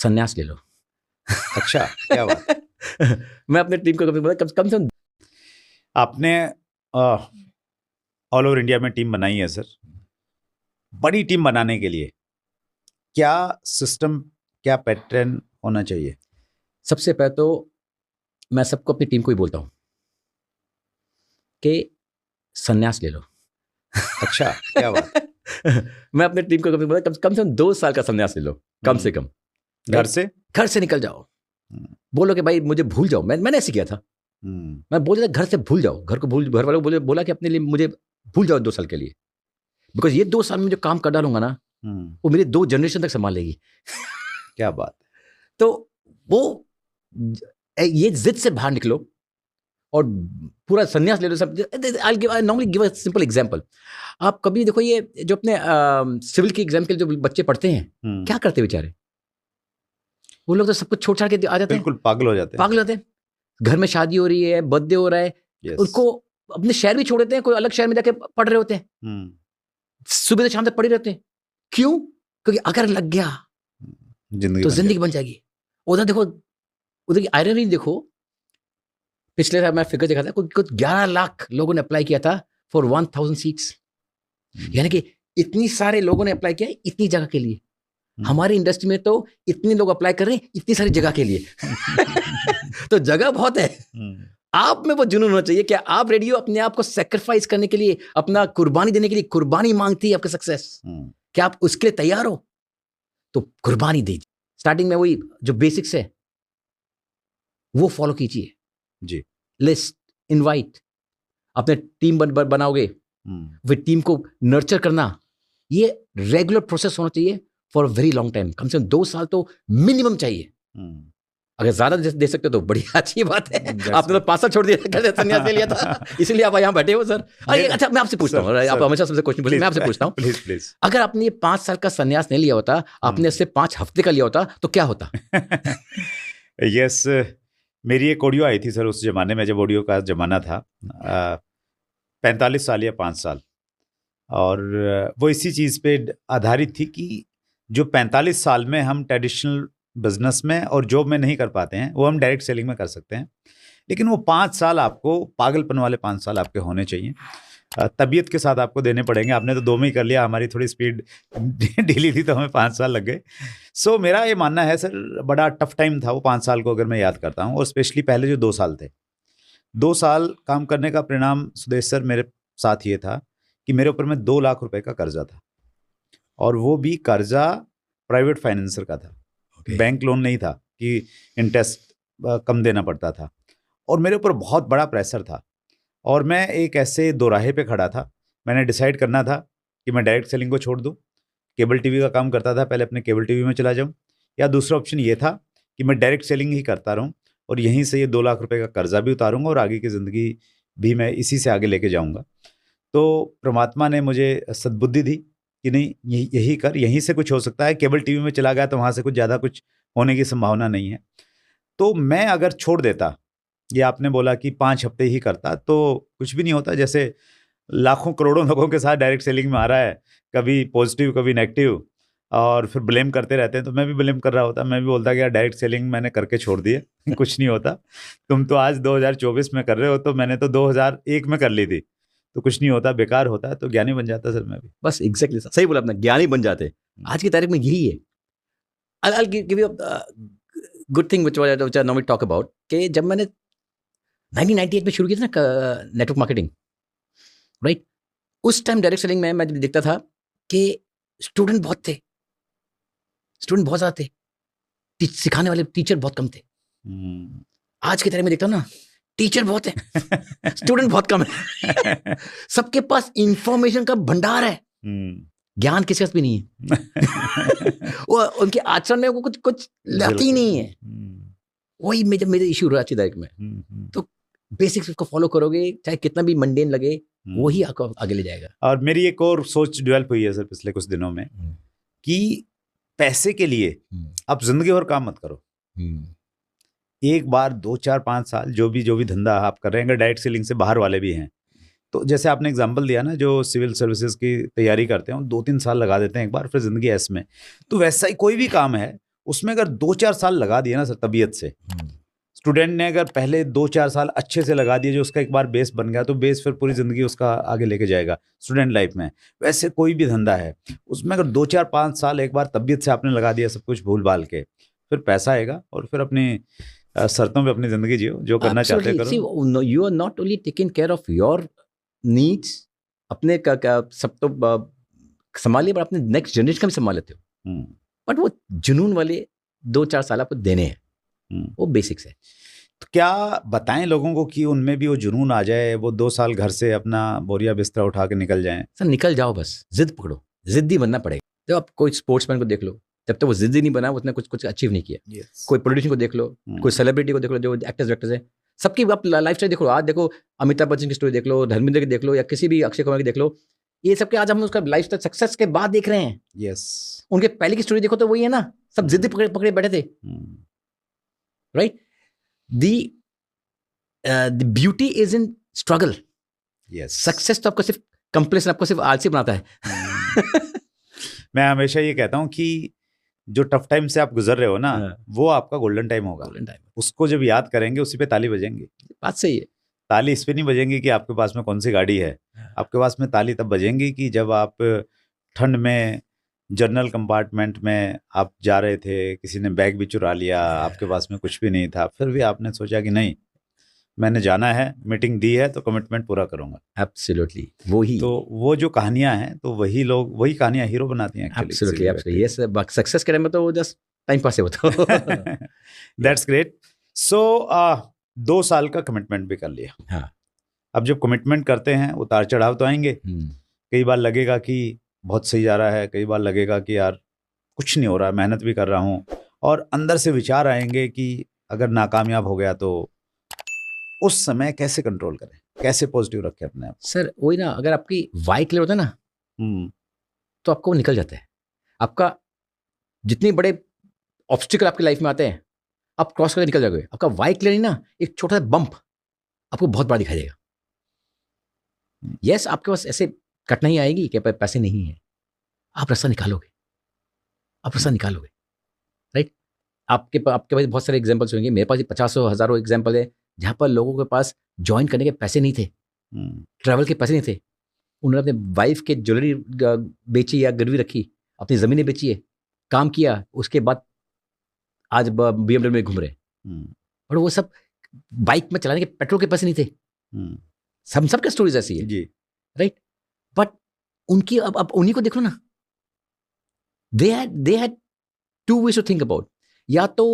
संन्यास ले लो। अच्छा, क्या बात है। मैं अपने टीम को कभी बोला कम से कम आपने ऑल ओवर इंडिया में टीम बनाई है सर। बड़ी टीम बनाने के लिए क्या सिस्टम, क्या पैटर्न होना चाहिए? सबसे पहले तो मैं सबको अपनी टीम को ही बोलता हूँ कि संन्यास ले लो। अच्छा, क्या बात है। मैं अपने टीम को कभी बोला कम से कम 2 साल का संन्यास ले लो, कम से कम। घर से निकल जाओ, बोलो कि भाई मुझे भूल जाओ। मैंने ऐसे किया था। मैं बोल रहा था घर से भूल जाओ, घर वालों को बोला कि अपने लिए मुझे भूल जाओ 2 साल के लिए, बिकॉज ये 2 साल में जो काम कर डालूंगा ना वो मेरी 2 जनरेशन तक संभाल लेगी। क्या बात है। तो वो ये जिद से बाहर निकलो और पूरा संन्यास ले लो। I normally give a simple example. आप कभी देखो ये जो अपने सिविल की एग्जाम के लिए जो बच्चे पढ़ते हैं क्या करते बेचारे, वो लोग तो सब कुछ छोड़ छाड़ के आ जाते हैं, बिल्कुल पागल हो जाते हैं। घर में शादी हो रही है, बर्थडे हो रहा है, उनको अपने शहर भी छोड़ देते हैं, कोई अलग शहर में जाके पढ़ रहे होते हैं, सुबह से शाम तक पढ़े रहते हैं। क्यों? क्योंकि अगर लग गया तो जिंदगी बन जाएगी। उधर देखो, उधर की आयरनी देखो, पिछले साल मैं फिगर देखा था, कुछ 11 लाख लोगों ने अप्लाई किया था फॉर 1000 सीट्स। यानी कि इतनी सारे लोगों ने अप्लाई किया इतनी जगह के लिए। हमारी इंडस्ट्री में तो इतने लोग अप्लाई कर रहे हैं इतनी सारी जगह के लिए। तो जगह बहुत है। आप में वो जुनून होना चाहिए कि आप रेडी हो अपने आप को सेक्रीफाइस करने के लिए, अपना कुर्बानी देने के लिए। कुर्बानी मांगती है आपका सक्सेस। क्या आप उसके लिए तैयार हो? तो कुर्बानी दीजिए। स्टार्टिंग में वही जो बेसिक्स है वो फॉलो कीजिए जी। लिस्ट, इनवाइट, अपने टीम बनाओगे, वे टीम को नर्चर करना, ये रेगुलर प्रोसेस होना चाहिए फॉर वेरी लॉन्ग टाइम। कम से कम 2 साल तो मिनिमम चाहिए। अगर ज्यादा दे सकते हो तो बड़ी अच्छी बात है। आपने तो 5 साल छोड़ दिया, संन्यास ले लिया था, इसलिए आप यहाँ बैठे हो सर। अरे अच्छा, मैं आपसे पूछता हूँ, आप हमेशा सबसे क्वेश्चन पूछते हैं, मैं आपसे पूछता हूँ प्लीज। अगर आपने ये 5 साल का संन्यास नहीं लिया होता, आपने इससे 5 हफ्ते का लिया होता तो क्या होता? यस, मेरी एक ऑडियो आई थी सर उस जमाने में, जब ऑडियो का जमाना था, 45 साल या 5 साल, और वो इसी चीज़ पे आधारित थी कि जो 45 साल में हम ट्रेडिशनल बिजनेस में और जॉब में नहीं कर पाते हैं वो हम डायरेक्ट सेलिंग में कर सकते हैं। लेकिन वो 5 साल आपको, पागलपन वाले 5 साल आपके होने चाहिए, तबीयत के साथ आपको देने पड़ेंगे। आपने तो 2 में ही कर लिया, हमारी थोड़ी स्पीड ढीली थी तो हमें 5 साल लग गए। सो मेरा ये मानना है सर, बड़ा टफ टाइम था वो 5 साल को अगर मैं याद करता हूँ, और स्पेशली पहले जो 2 साल थे। 2 साल काम करने का परिणाम सुदेश सर मेरे साथ ये था कि मेरे ऊपर में 2 लाख रुपए का कर्जा था, और वो भी कर्जा प्राइवेट फाइनेंसर का था। बैंक लोन नहीं था कि इंटरेस्ट कम देना पड़ता था, और मेरे ऊपर बहुत बड़ा प्रेशर था, और मैं एक ऐसे दोराहे पे खड़ा था। मैंने डिसाइड करना था कि मैं डायरेक्ट सेलिंग को छोड़ दूं, केबल टीवी का काम करता था पहले, अपने केबल टीवी में चला जाऊं, या दूसरा ऑप्शन ये था कि मैं डायरेक्ट सेलिंग ही करता रहूं और यहीं से ये 2 लाख रुपए का कर्जा भी उतारूंगा और आगे की ज़िंदगी भी मैं इसी से आगे लेके जाऊंगा। तो परमात्मा ने मुझे सद्बुद्धि दी कि नहीं, यही कर, यहीं से कुछ हो सकता है। केबल टीवी में चला गया तो वहाँ से कुछ ज़्यादा कुछ होने की संभावना नहीं है। तो मैं अगर छोड़ देता, ये आपने बोला कि 5 हफ्ते ही करता, तो कुछ भी नहीं होता। जैसे लाखों करोड़ों लोगों के साथ डायरेक्ट सेलिंग में आ रहा है, कभी पॉजिटिव कभी नेगेटिव, और फिर ब्लेम करते रहते हैं, तो मैं भी ब्लेम कर रहा होता। मैं भी बोलता कि यार डायरेक्ट सेलिंग मैंने करके छोड़ दिए, कुछ नहीं होता। तुम तो आज 2024 में कर रहे हो, तो मैंने तो 2001 में कर ली थी, तो कुछ नहीं होता, बेकार होता है। तो ज्ञानी बन जाता सर मैं भी। बस एग्जैक्टली सही बोला आपने, ज्ञानी बन जाते। आज की तारीख में यही है। I'll give you a good thing which I normally talk about कि जब मैंने 1998 में शुरू किया था ना नेटवर्क मार्केटिंग, राइट, उस टाइम डायरेक्ट सेलिंग में मैं जब देखता था कि स्टूडेंट बहुत थे, स्टूडेंट बहुत ज़्यादा थे, सिखाने वाले टीचर बहुत कम थे। आज की तारीख में देखता हूँ ना, टीचर बहुत है, स्टूडेंट बहुत कम है। सबके पास इंफॉर्मेशन का भंडार है, ज्ञान किसी पास भी नहीं है। वो उनके आचरण में वो कुछ लाती ही नहीं है। वही मेरे इशू रहा आज की तारीख में। तो बेसिक्स उसको फॉलो करोगे, चाहे कितना भी मंडेन लगे, वही आपको आगे ले जाएगा। और मेरी एक और सोच डेवलप हुई है सर पिछले कुछ दिनों में कि पैसे के लिए आप जिंदगी भर काम मत करो। एक बार 2, 4, 5 साल जो भी धंधा आप कर रहे हैं, डायरेक्ट सेलिंग से बाहर वाले भी हैं, तो जैसे आपने एग्जांपल दिया ना, जो सिविल सर्विसेज की तैयारी करते हैं 2-3 साल लगा देते हैं एक बार, फिर जिंदगी ऐस में। तो वैसा ही कोई भी काम है, उसमें अगर 2-4 साल लगा दिए ना सर तबीयत से, स्टूडेंट ने अगर पहले 2-4 साल अच्छे से लगा दिए, जो उसका एक बार बेस बन गया, तो बेस फिर पूरी ज़िंदगी उसका आगे लेके जाएगा स्टूडेंट लाइफ में। वैसे कोई भी धंधा है, उसमें अगर 2-4-5 साल एक बार तबीयत से आपने लगा दिया सब कुछ भूल भाल के, फिर पैसा आएगा और फिर अपनी शर्तों पे अपनी ज़िंदगी जियो, जो करना चाहते हैं करो। See, you are not only taking care of your needs, अपने का सब तो संभालिए, पर अपने नेक्स्ट जनरेशन का भी संभाल लेते हो। बट वो जुनून वाले 2-4 साल आपको देने हैं, वो बेसिक्स है। तो क्या बताएं लोगों को कि उनमें भी वो जुनून आ जाए, वो 2 साल घर से अपना बोरिया बिस्तरा उठा के निकल जाएं? सर निकल जाओ, बस जिद पकड़ो, जिद्दी बनना पड़ेगा। जब आप कोई स्पोर्ट्समैन को देख लो, जब तक वो जिद्दी नहीं बना, उसने कुछ अचीव नहीं किया। कोई पॉलिटिशियन को देख लो, कोई सेलिब्रिटी को देख लो, जो एक्टर्स वेक्टर्स है, सबकी आप लाइफ स्टाइल देखो। आज देखो अमिताभ बच्चन की स्टोरी देख लो, धर्मेंद्र की देख लो, या किसी भी अक्षय कुमार की देख लो, ये सबके आज हम उसका लाइफ स्टाइल सक्सेस के बाद देख रहे हैं। उनके पहले की स्टोरी देखो तो वही है ना, सब जिद्दी पकड़े बैठे थे, right? The beauty is in struggle. Success तो आपको सिर्फ कंप्लेसन, आपको सिर्फ आलसी बनाता है। मैं हमेशा ये कहता हूँ कि जो टफ टाइम से आप गुजर रहे हो ना, वो आपका गोल्डन टाइम होगा। उसको जब याद करेंगे, उसी पे ताली बजेंगी। बात सही है। ताली इस पे नहीं बजेंगी कि आपके पास में कौन सी गाड़ी है, आपके पास में ताली तब बजेंगी कि जब आप ठंड में जनरल कंपार्टमेंट में आप जा रहे थे, किसी ने बैग भी चुरा लिया, आपके पास में कुछ भी नहीं था, फिर भी आपने सोचा कि नहीं, मैंने जाना है, मीटिंग दी है तो कमिटमेंट पूरा करूंगा। एब्सोल्युटली, वही तो वो जो कहानियां हैं, तो वही लोग वही कहानियां हीरो बनाती हैं एक्चुअली। एब्सोल्युटली यस, सक्सेस के टाइम में तो वो जस्ट टाइम पास है वो तो। That's great. सो 2 साल का कमिटमेंट भी कर लिया। हाँ। अब जब कमिटमेंट करते हैं, उतार चढ़ाव तो आएंगे। कई बार लगेगा कि बहुत सही जा रहा है, कई बार लगेगा कि यार कुछ नहीं हो रहा, मेहनत भी कर रहा हूँ, और अंदर से विचार आएंगे कि अगर नाकामयाब हो गया तो उस समय कैसे कंट्रोल करें, कैसे पॉजिटिव रखें अपने आप? सर वही ना, अगर आपकी वाई क्लियर होता है ना, तो आपको वो निकल जाता है। आपका जितने बड़े ऑब्स्टिकल आपकी लाइफ में आते हैं, आप क्रॉस करके निकल जाओगे। आपका वाई क्लियर नहीं ना, एक छोटा सा बम्प आपको बहुत बड़ा दिखाई देगा। यस, आपके पास ऐसे कठिनाई आएगी कि पैसे नहीं है, आप रास्ता निकालोगे, राइट? आपके पास बहुत सारे एग्जांपल्स होंगे, मेरे पास 50 हज़ारों एग्जांपल है जहां पर लोगों के पास ज्वाइन करने के पैसे नहीं थे, ट्रैवल के पैसे नहीं थे, उन्होंने अपने वाइफ के ज्वेलरी बेची या गिरवी रखी, अपनी ज़मीनें बेची है, काम किया, उसके बाद आज BMW में घूम रहे। और वो सब बाइक में चलाने के पेट्रोल के पैसे नहीं थे। सबके स्टोरीज ऐसी है जी, राइट? बट उनकी अब उन्हीं को देख लो ना, they had 2 ways to think about। या तो